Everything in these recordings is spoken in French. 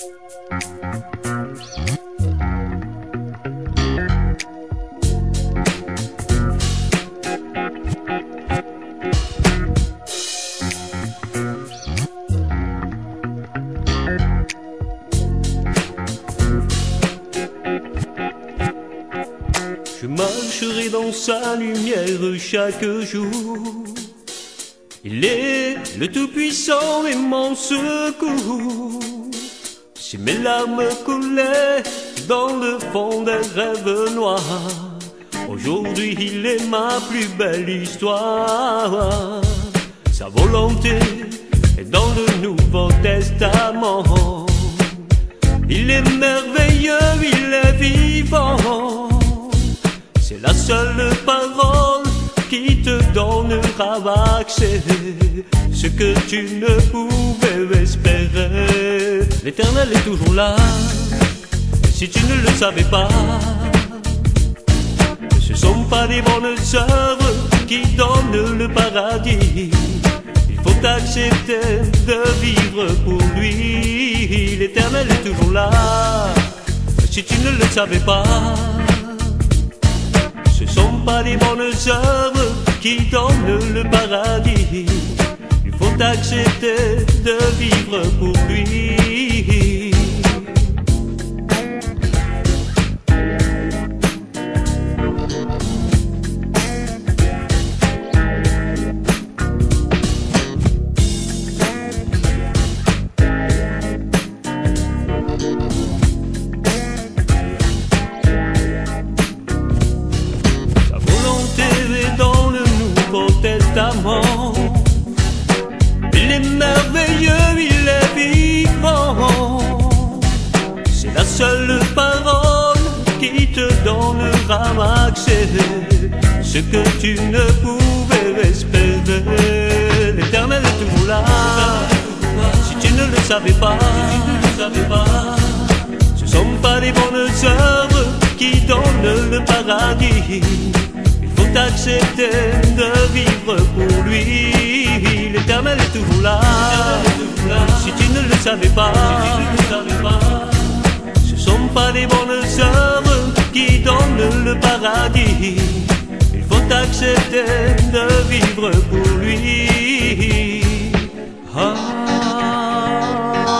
Je marcherai dans sa lumière chaque jour. Il est le Tout-Puissant et mon secours. Si mes larmes coulaient dans le fond d'un rêve noir, aujourd'hui il est ma plus belle histoire. Sa volonté est dans le Nouveau Testament. Il est merveilleux, il est vivant. C'est la seule parole qui te donnera accès, ce que tu ne pouvais espérer. L'Éternel est toujours là, si tu ne le savais pas. Ce sont pas les bonnes œuvres qui donnent le paradis. Il faut accepter de vivre pour lui. L'Éternel est toujours là, si tu ne le savais pas. Ce sont pas les bonnes œuvres qui donnent le paradis. Il faut accepter de vivre pour lui. Il est merveilleux, il est vivant. C'est la seule parole qui te donnera accès, ce que tu ne pouvais espérer. L'Éternel est toujours là, si tu ne le savais pas. Ce sont pas les bonnes œuvres qui donnent le paradis. Accepter de vivre pour lui. L'Éternel est toujours là, si tu ne le savais pas. Ce sont pas les bonnes œuvres qui donnent le paradis. Il faut accepter de vivre pour lui.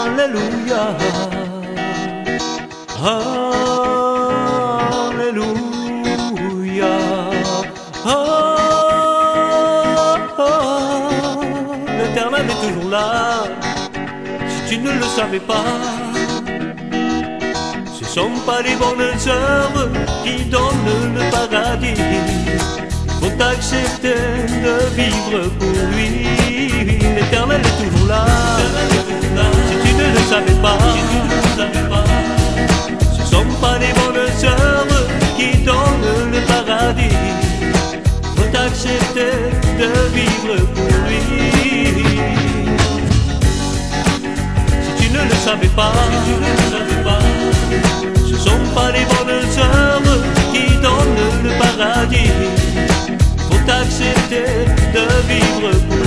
Alléluia, alléluia. L'Éternel est toujours là, si tu ne le savais pas. Ce sont pas les bonnes œuvres qui donnent le paradis. Faut accepter de vivre pour lui. L'Éternel est toujours là, si tu ne le savais pas. Ce sont pas les bonnes œuvres qui donnent le paradis. Faut accepter de vivre pour lui. Si tu ne le savais pas, ce sont pas les bonnes œuvres qui donnent le paradis. Faut accepter de vivre pour lui.